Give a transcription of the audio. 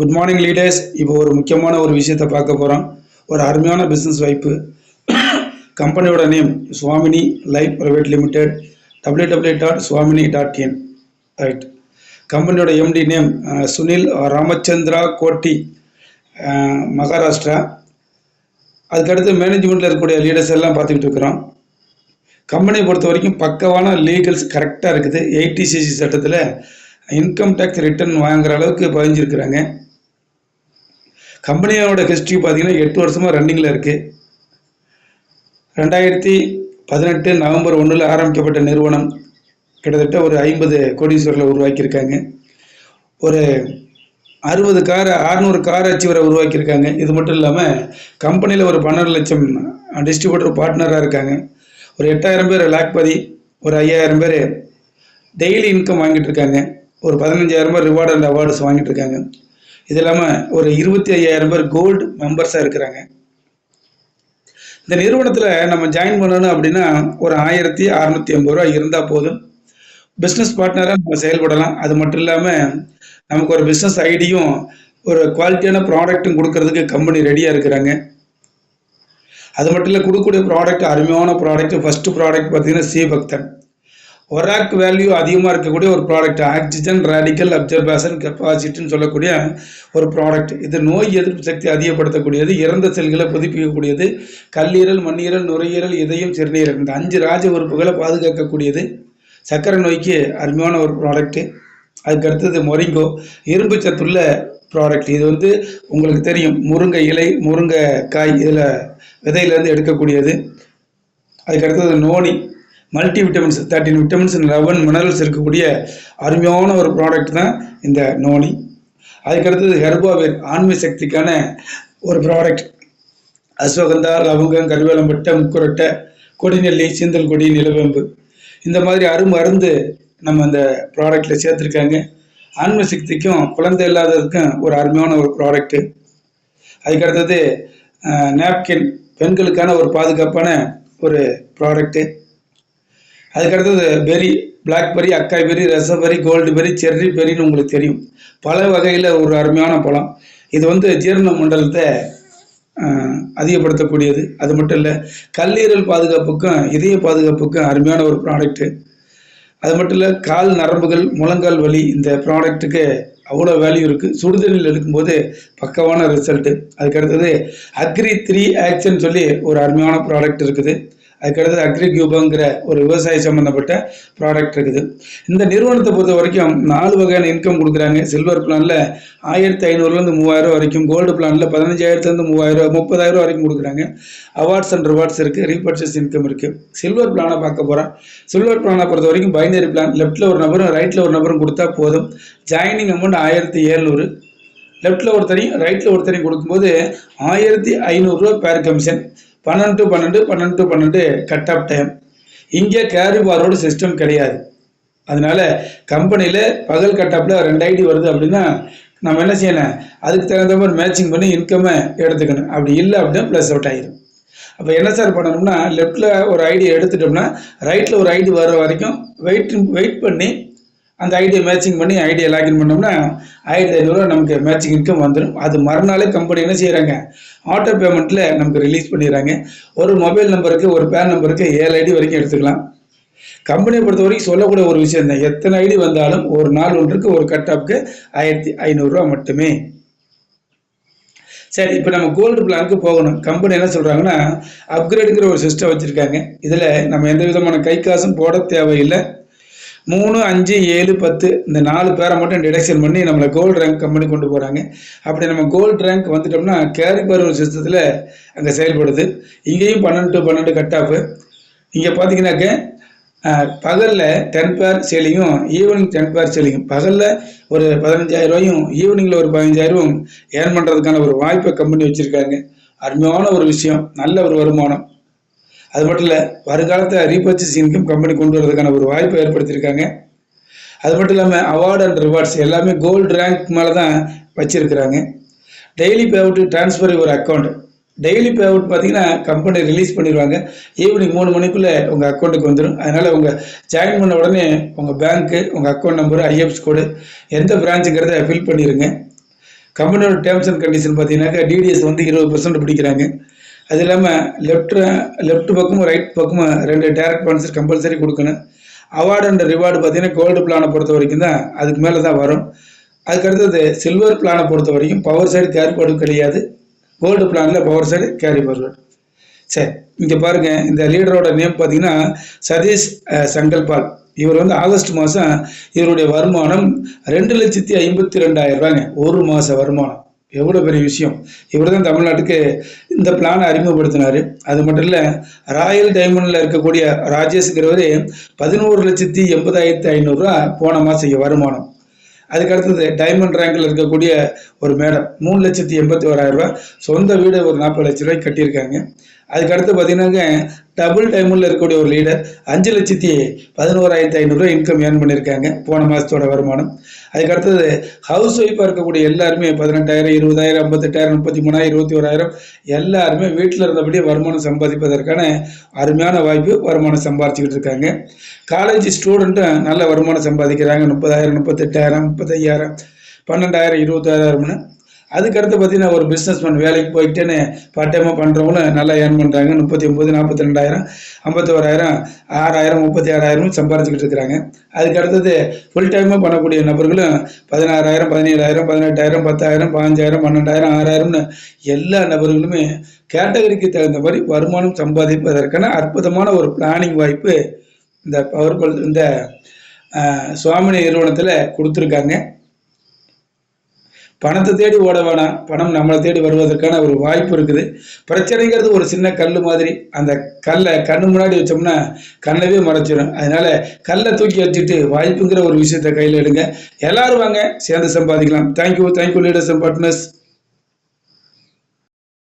Good morning leaders. இப்போ ஒரு முக்கியமான ஒரு விஷயத்தை பார்க்க போகிறோம். ஒரு அருமையான பிஸ்னஸ் வாய்ப்பு. கம்பெனியோட name Swamini life private limited, www.swamini.in. Right. கம்பெனியோட எம்டி நேம் சுனில் ராமச்சந்திரா கோட்டி, மகாராஷ்டிரா. அதுக்கடுத்து மேனேஜ்மெண்ட்டில் இருக்கக்கூடிய லீடர்ஸ் எல்லாம் பார்த்துக்கிட்டு இருக்கிறோம். கம்பெனியை பொறுத்த வரைக்கும் பக்கவான லீகல்ஸ் கரெக்டாக இருக்குது. 80cc சட்டத்தில் இன்கம் டேக்ஸ் ரிட்டர்ன் வாங்குற அளவுக்கு பதிஞ்சிருக்கிறாங்க. கம்பெனியோட ஹிஸ்ட்ரி பார்த்தீங்கன்னா 8 வருஷமாக ரன்னிங்கில் இருக்குது. 2018 நவம்பர் 1 ஆரம்பிக்கப்பட்ட நிறுவனம் கிட்டத்தட்ட ஒரு 50 கோடீஸ்வரர்களை உருவாக்கியிருக்காங்க. ஒரு 600 கார் அச்சீவரை உருவாக்கியிருக்காங்க. இது மட்டும் இல்லாமல் கம்பெனியில் ஒரு 12 லட்சம் டிஸ்ட்ரிபியூட்டர் பார்ட்னராக இருக்காங்க. ஒரு 8000 பேர் லாக்பதி, ஒரு 5000 பேர் டெய்லி இன்கம் வாங்கிட்டு இருக்காங்க. ஒரு 15000 பேர் ரிவார்டு அண்ட் அவார்ட்ஸ் வாங்கிட்டு இருக்காங்க. இது இல்லாமல் ஒரு 25,000 பேர் கோல்டு மெம்பர்ஸாக இருக்கிறாங்க. இந்த நிறுவனத்தில் நம்ம ஜாயின் பண்ணணும் அப்படின்னா ஒரு 1650 ரூபா இருந்தால் போதும். பிஸ்னஸ் பார்ட்னராக நம்ம செயல்படலாம். அது மட்டும் இல்லாமல் நமக்கு ஒரு பிஸ்னஸ் ஐடியும் ஒரு குவாலிட்டியான ப்ராடக்ட்டும் கொடுக்கறதுக்கு கம்பெனி ரெடியாக இருக்கிறாங்க. அது மட்டும் இல்லை, கொடுக்கக்கூடிய ப்ராடக்ட் அருமையான ப்ராடக்ட். ஃபஸ்ட்டு ப்ராடக்ட் பார்த்தீங்கன்னா சீபக்தன். ஒராக் வேல்யூ அதிகமாக இருக்கக்கூடிய ஒரு ப்ராடக்ட். ஆக்சிஜன் ரேடிக்கல் அப்சர்வேஷன் கெப்பாசிட்டின்னு சொல்லக்கூடிய ஒரு ப்ராடக்ட். இது நோய் எதிர்ப்பு சக்தி அதிகப்படுத்தக்கூடியது, இறந்த செல்களை புதுப்பிக்கக்கூடியது, கல்லீரல், மண்ணீரல், நுரையீரல், இதயம், சிறுநீரல், இந்த 5 ராஜ உறுப்புகளை பாதுகாக்கக்கூடியது. சர்க்கரை நோய்க்கு அருமையான ஒரு ப்ராடக்ட்டு. அதுக்கு அடுத்தது மொரிங்கோ, இரும்பு சத்துள்ள ப்ராடக்ட். இது உங்களுக்கு தெரியும், முருங்கை இலை, முருங்கை காய், இதில் விதையிலேருந்து எடுக்கக்கூடியது. அதுக்கு அடுத்தது noni, multi vitamins, 13 vitamins, 11 minerals இருக்கக்கூடிய அருமையான ஒரு ப்ராடக்ட் தான் இந்த நோனி. அதுக்கடுத்தது ஹெர்பாவேர், ஆண்மை சக்திக்கான ஒரு ப்ராடக்ட். அஸ்வகந்தா, லவங்கம், கருவேலம்பட்டை, முக்குரட்டை, கொடிநெல்லி, சீந்தல் கொடி, நிலவேம்பு, இந்த மாதிரி அருமருந்து நம்ம அந்த ப்ராடக்டில் சேர்த்துருக்காங்க. ஆண்மை சக்திக்கும் குழந்தை இல்லாததுக்கும் ஒரு அருமையான ஒரு ப்ராடக்ட்டு. அதுக்கடுத்தது நாப்கின், பெண்களுக்கான ஒரு பாதுகாப்பான ஒரு ப்ராடக்ட்டு. அதுக்கடுத்தது பெரி, பிளாக்பெரி, அக்காய் பெரி, ரசபெரி, கோல்டு பெரி, செர்ரி பெரின்னு உங்களுக்கு தெரியும். பல வகையில் ஒரு அருமையான பழம். இது ஜீரண மண்டலத்தை அதிகப்படுத்தக்கூடியது. அது மட்டும் இல்லை, கல்லீரல் பாதுகாப்புக்கும் இதய பாதுகாப்புக்கும் அருமையான ஒரு ப்ராடக்ட்டு. அது மட்டும் இல்லை, கால் நரம்புகள், முழங்கால் வலி, இந்த ப்ராடக்ட்டுக்கு அவ்வளோ வேல்யூ இருக்குது. சுடுதண்ணில் எடுக்கும்போது பக்கவான ரிசல்ட்டு. அதுக்கடுத்தது அக்ரி 3 ஆக்ஷன் சொல்லி ஒரு அருமையான ப்ராடக்ட் இருக்குது. அதுக்கடுத்தது அக்ரி கியூபாங்கிற ஒரு விவசாய சம்மந்தப்பட்ட ப்ராடக்ட் இருக்குது. இந்த நிறுவனத்தை பொறுத்த வரைக்கும் 4 வகையான இன்கம் கொடுக்குறாங்க. சில்வர் பிளானில் 1500லேருந்து 3000 வரைக்கும், கோல்டு பிளானில் 15,000லேருந்து 3000, 30,000 வரைக்கும் கொடுக்குறாங்க. அவார்ட்ஸ் அண்ட் ரிவார்ட்ஸ் இருக்குது, ரீபர்ச்சேஸ் இன்கம் இருக்குது. சில்வர் பிளானை பார்க்க போகிறோம். சில்வர் பிளானை பொறுத்த வரைக்கும் பைனரி பிளான், லெஃப்ட்டில் ஒரு நபரும் ரைட்டில் ஒரு நபரும் கொடுத்தா போதும். Joining amount 1700. லெஃப்ட்டில் ஒருத்தரையும் ரைட்டில் ஒருத்தரையும் கொடுக்கும்போது 1500 ரூபா பேர் commission. 12 to 12, 12 to 12 cut off time. இங்கே கேரி ஃபார்வர்டு சிஸ்டம் கிடையாது. அதனால கம்பெனியில் பகல் கட் ஆஃபில் 2 ஐடி வருது அப்படின்னா நம்ம என்ன செய்யணும், அதுக்கு தகுந்த மாதிரி மேட்சிங் பண்ணி இன்கம்மை எடுத்துக்கணும். அப்படி இல்லை அப்படின்னா ப்ளஸ் அவுட் ஆகிடும். அப்போ என்ன சார் பண்ணணும்னா, லெஃப்ட்டில் ஒரு ஐடி எடுத்துட்டோம்னா ரைட்டில் ஒரு ஐடி வர வரைக்கும் வெயிட் பண்ணி அந்த ஐடியை மேட்சிங் பண்ணி ஐடியை லாகின் பண்ணோம்னா 1500 ரூபா நமக்கு மேட்சிங் இன்கம் வந்துடும். அது மறுநாளே கம்பெனி என்ன செய்கிறாங்க, ஆட்டோ பேமெண்ட்டில் நமக்கு ரிலீஸ் பண்ணிடுறாங்க. ஒரு மொபைல் நம்பருக்கு, ஒரு பேன் நம்பருக்கு 7 ஐடி வரைக்கும் எடுத்துக்கலாம். கம்பெனியை பொறுத்த வரைக்கும் சொல்லக்கூடிய ஒரு விஷயம் தான், எத்தனை ஐடி வந்தாலும் ஒரு நாள் ஒன்றுக்கு ஒரு கட் ஆஃப்க்கு 1500 ரூபா மட்டுமே. சரி, இப்போ நம்ம கோல்டு பிளானுக்கு போகணும். கம்பெனி என்ன சொல்கிறாங்கன்னா, அப்கிரேடுங்கிற ஒரு சிஸ்டம் வச்சுருக்காங்க. இதில் நம்ம எந்த விதமான கை காசும் போட தேவையில்லை. 3, 5, 7, 10 இந்த 4 பேரை மட்டும் டிடக்ஷன் பண்ணி நம்மளை கோல்டு ரேங்க் கம்பெனி கொண்டு போகிறாங்க. அப்படி நம்ம கோல்டு ரேங்க் வந்துட்டோம்னா கேரி ஃபார்வர்டு சிஸ்டத்தில் அங்கே செயல்படுது. இங்கேயும் 12 to 12 கட் ஆஃப். இங்கே பார்த்தீங்கன்னாக்க பகலில் 10 பேர் சேலிங்கும், ஈவினிங் 10 பேர் சேலிங்கும். பகலில் ஒரு 15,000 ரூபாயும், ஈவினிங்கில் ஒரு 15,000 ஏர்ன் பண்ணுறதுக்கான ஒரு வாய்ப்பை கம்பெனி வச்சுருக்காங்க. அருமையான ஒரு விஷயம், நல்ல ஒரு வருமானம். அது மட்டும் இல்லை, வருங்காலத்தில் ரீபர்ச்சேஸ் இன்கம் கம்பெனி கொண்டு வரதுக்கான ஒரு வாய்ப்பை ஏற்படுத்தியிருக்காங்க. அது மட்டும் இல்லாமல் அவார்டு அண்ட் ரிவார்ட்ஸ் எல்லாமே கோல்டு ரேங்க் மேலே தான் வச்சுருக்கிறாங்க. டெய்லி பே அவுட் ட்ரான்ஸ்ஃபர் ஒரு அக்கௌண்ட். டெய்லி பே அவுட் பார்த்தீங்கன்னா கம்பெனி ரிலீஸ் பண்ணிடுவாங்க. ஈவினிங் 3 மணிக்குள்ளே உங்கள் அக்கௌண்ட்டுக்கு வந்துடும். அதனால் உங்கள் ஜாயின் பண்ண உடனே உங்கள் பேங்க்கு, உங்கள் அக்கௌண்ட் நம்பரு, ஐஎஃப்எஸ் கோடு, எந்த பிரான்ச்சுங்கிறத ஃபில் பண்ணிடுங்க. கம்பெனியோட டேர்ம்ஸ் அண்ட் கண்டிஷன் பார்த்தீங்கன்னாக்கா டிடிஎஸ் வந்து 20% பிடிக்கிறாங்க. அது இல்லாமல் லெஃப்ட் பக்கமும் ரைட் பக்கமும் 2 டைரக்ட் ஸ்பான்சர் கம்பல்சரி கொடுக்கணும். அவார்டு அண்ட் ரிவார்டு பார்த்தீங்கன்னா கோல்டு பிளானை பொறுத்த வரைக்கும் தான் அதுக்கு மேலே தான் வரும். அதுக்கடுத்தது சில்வர் பிளானை பொறுத்த வரைக்கும் பவர் சைடு கேரி ஃபார்வர்டு கிடையாது. கோல்டு பிளானில் பவர் சைடு கேரி ஃபார்வர்டு. சரி, இங்கே பாருங்கள், இந்த லீடரோட நேம் பார்த்தீங்கன்னா சதீஷ் சங்கல்பால். இவர் வந்து ஆகஸ்ட் மாதம் இவருடைய வருமானம் 2,52,000 ரூபாங்க. ஒரு மாத வருமானம். எவ்வளோ பெரிய விஷயம். இவர் தான் தமிழ்நாட்டுக்கு இந்த பிளானை அறிமுகப்படுத்தினார். அது மட்டும் இல்லை, ராயல் டைமண்டில் இருக்கக்கூடிய ராஜேஷ்ங்கிறவர் 11,80,500 ரூபா போன மாதம் வருமானம். அதுக்கடுத்தது டைமண்ட் ரேங்கில் இருக்கக்கூடிய ஒரு மேடம் 3,81,000 ரூபா, சொந்த வீடு ஒரு 40 லட்ச ரூபாய்க்கு கட்டியிருக்காங்க. அதுக்கடுத்து பார்த்தீங்கன்னாக்க டபுள் டைமண்டில் இருக்கக்கூடிய ஒரு லீடர் 5,11,500 ரூபா இன்கம் ஏர்ன் பண்ணியிருக்காங்க போன மாதத்தோட வருமானம். அதுக்கடுத்தது ஹவுஸ் ஒய்ஃபாக இருக்கக்கூடிய எல்லாருமே 18,000, 20,000, 58,000, 33,000, 21,000 எல்லாருமே வீட்டில் இருந்தபடியே வருமானம் சம்பாதிப்பதற்கான அருமையான வாய்ப்பு. வருமானம் சம்பாதிச்சுக்கிட்டு இருக்காங்க. காலேஜ் ஸ்டூடெண்ட்டும் நல்ல வருமானம் சம்பாதிக்கிறாங்க. 30,000, 38,000, 35,000, 12,000, 20,000. அதுக்கடுத்து பார்த்தீங்கன்னா ஒரு பிஸ்னஸ்மேன் வேலைக்கு போயிட்டேன்னு பார்ட் டைமாக பண்ணுறவங்களும் நல்லா ஏர்ன் பண்ணுறாங்க. 39,000, 42,000, 51,000, 6,000, 36,000 சம்பாதிச்சுக்கிட்டு இருக்கிறாங்க. அதுக்கடுத்தது ஃபுல் டைமாக பண்ணக்கூடிய நபர்களும் 16,000, 17,000, 18,000, 10,000, 15,000, 12,000, 6,000 எல்லா நபர்களுமே கேட்டகரிக்கு தகுந்த மாதிரி வருமானம் சம்பாதிப்பதற்கான அற்புதமான ஒரு பிளானிங் வாய்ப்பு இந்த பவர்கோல் இந்த சுவாமினி நிறுவனத்தில் கொடுத்துருக்காங்க. பணத்தை தேடி ஓட வேணாம், பணம் நம்மளை தேடி வருவதற்கான ஒரு வாய்ப்பு இருக்குது. பிரச்சனைங்கிறது ஒரு சின்ன கல் மாதிரி. அந்த கல்லை கண்ணு முன்னாடி வச்சோம்னா கண்ணவே மறைச்சிடும். அதனால கல்லை தூக்கி வச்சுட்டு வாய்ப்புங்கிற ஒரு விஷயத்தை கையில் எடுங்க. எல்லாரும் வாங்க, சேர்ந்து சம்பாதிக்கலாம். Thank you leaders and partners.